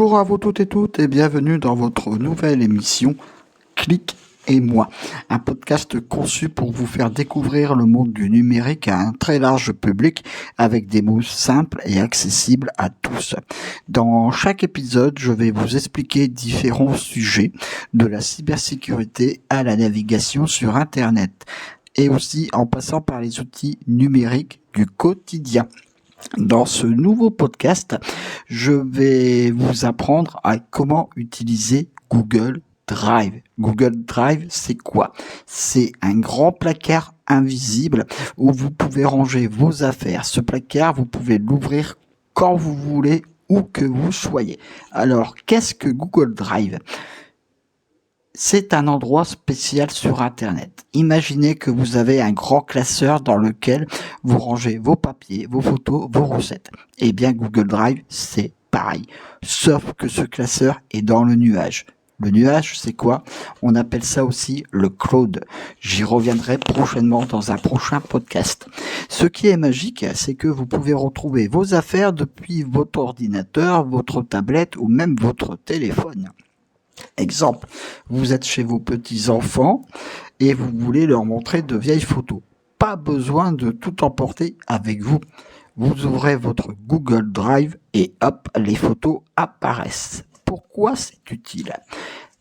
Bonjour à vous toutes et toutes et bienvenue dans votre nouvelle émission Clic et moi, un podcast conçu pour vous faire découvrir le monde du numérique à un très large public avec des mots simples et accessibles à tous. Dans chaque épisode, je vais vous expliquer différents sujets, de la cybersécurité à la navigation sur Internet, et aussi en passant par les outils numériques du quotidien. Dans ce nouveau podcast, je vais vous apprendre à comment utiliser Google Drive. Google Drive, c'est quoi? C'est un grand placard invisible où vous pouvez ranger vos affaires. Ce placard, vous pouvez l'ouvrir quand vous voulez, où que vous soyez. Alors, qu'est-ce que Google Drive? C'est un endroit spécial sur Internet. Imaginez que vous avez un grand classeur dans lequel vous rangez vos papiers, vos photos, vos recettes. Eh bien, Google Drive, c'est pareil. Sauf que ce classeur est dans le nuage. Le nuage, c'est quoi? On appelle ça aussi le cloud. J'y reviendrai prochainement dans un prochain podcast. Ce qui est magique, c'est que vous pouvez retrouver vos affaires depuis votre ordinateur, votre tablette ou même votre téléphone. Exemple, vous êtes chez vos petits-enfants et vous voulez leur montrer de vieilles photos. Pas besoin de tout emporter avec vous. Vous ouvrez votre Google Drive et hop, les photos apparaissent. Pourquoi c'est utile?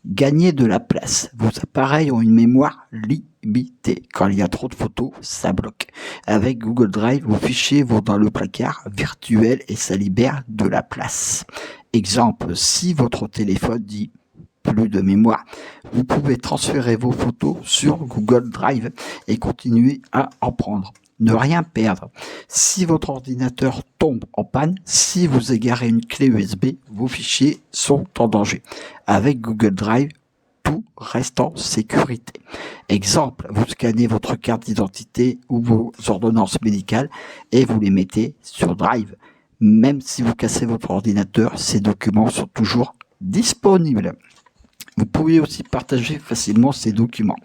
Gagner de la place. Vos appareils ont une mémoire limitée. Quand il y a trop de photos, ça bloque. Avec Google Drive, vos fichiers vont dans le placard virtuel et ça libère de la place. Exemple, si votre téléphone dit plus de mémoire, vous pouvez transférer vos photos sur Google Drive et continuer à en prendre. Ne rien perdre. Si votre ordinateur tombe en panne, si vous égarez une clé USB, vos fichiers sont en danger. Avec Google Drive, tout reste en sécurité. Exemple, vous scannez votre carte d'identité ou vos ordonnances médicales et vous les mettez sur Drive. Même si vous cassez votre ordinateur, ces documents sont toujours disponibles. Vous pouvez aussi partager facilement ces documents.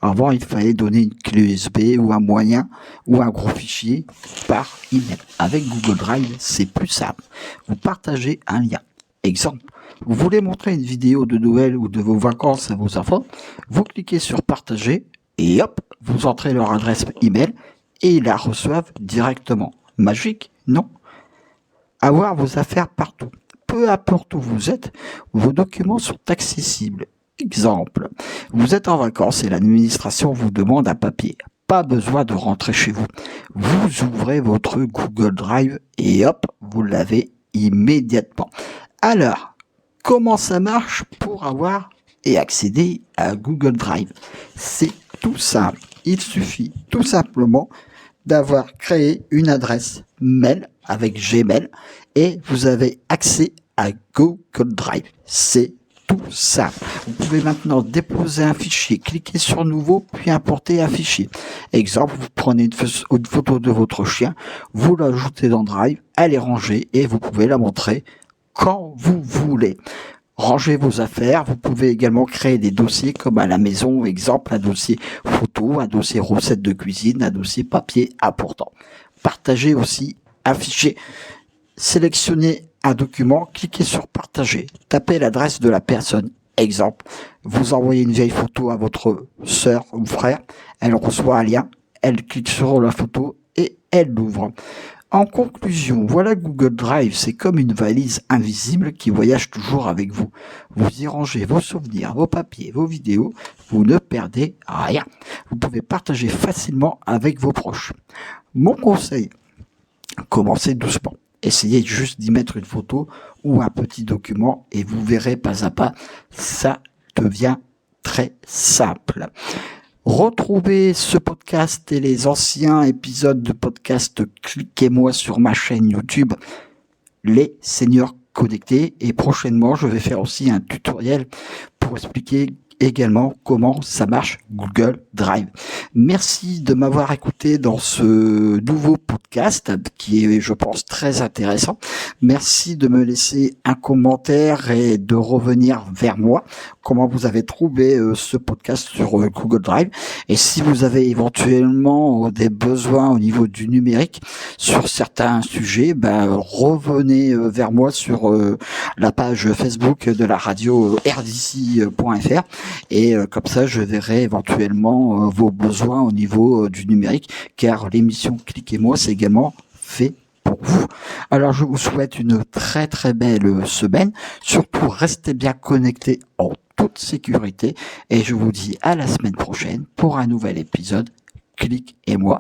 Avant, il fallait donner une clé USB ou un moyen ou un gros fichier par email. Avec Google Drive, c'est plus simple. Vous partagez un lien. Exemple, vous voulez montrer une vidéo de Noël ou de vos vacances à vos enfants, vous cliquez sur partager et hop, vous entrez leur adresse email et ils la reçoivent directement. Magique, non? Avoir vos affaires partout. Peu importe où vous êtes, vos documents sont accessibles. Exemple, vous êtes en vacances et l'administration vous demande un papier. Pas besoin de rentrer chez vous. Vous ouvrez votre Google Drive et hop, vous l'avez immédiatement. Alors, comment ça marche pour avoir et accéder à Google Drive? C'est tout simple. Il suffit tout simplement d'avoir créé une adresse mail avec Gmail et vous avez accès à Google Drive. C'est tout simple. Vous pouvez maintenant déposer un fichier, cliquer sur nouveau, puis importer un fichier. Exemple, vous prenez une photo de votre chien, vous l'ajoutez dans Drive, elle est rangée et vous pouvez la montrer quand vous voulez. Rangez vos affaires, vous pouvez également créer des dossiers comme à la maison, exemple un dossier photo, un dossier recettes de cuisine, un dossier papier important. Partagez aussi un fichier. Sélectionnez un document, cliquez sur partager, tapez l'adresse de la personne. Exemple, vous envoyez une vieille photo à votre sœur ou frère, elle reçoit un lien, elle clique sur la photo et elle l'ouvre. En conclusion, voilà Google Drive, c'est comme une valise invisible qui voyage toujours avec vous. Vous y rangez vos souvenirs, vos papiers, vos vidéos, vous ne perdez rien. Vous pouvez partager facilement avec vos proches. Mon conseil, commencez doucement. Essayez juste d'y mettre une photo ou un petit document et vous verrez pas à pas, ça devient très simple. Retrouvez ce podcast et les anciens épisodes de podcast Cliquez-moi sur ma chaîne YouTube Les Seniors Connectés et prochainement je vais faire aussi un tutoriel pour expliquer également comment ça marche Google Drive. Merci de m'avoir écouté dans ce nouveau podcast qui est, je pense, très intéressant. Merci de me laisser un commentaire et de revenir vers moi. Comment vous avez trouvé ce podcast sur Google Drive. Et si vous avez éventuellement des besoins au niveau du numérique sur certains sujets, revenez vers moi sur la page Facebook de la radio rdc.fr et comme ça je verrai éventuellement vos besoins au niveau du numérique, car l'émission Clic et moi c'est également fait pour vous. Alors je vous souhaite une très très belle semaine, surtout restez bien connectés en toute sécurité et je vous dis à la semaine prochaine pour un nouvel épisode Clic et moi.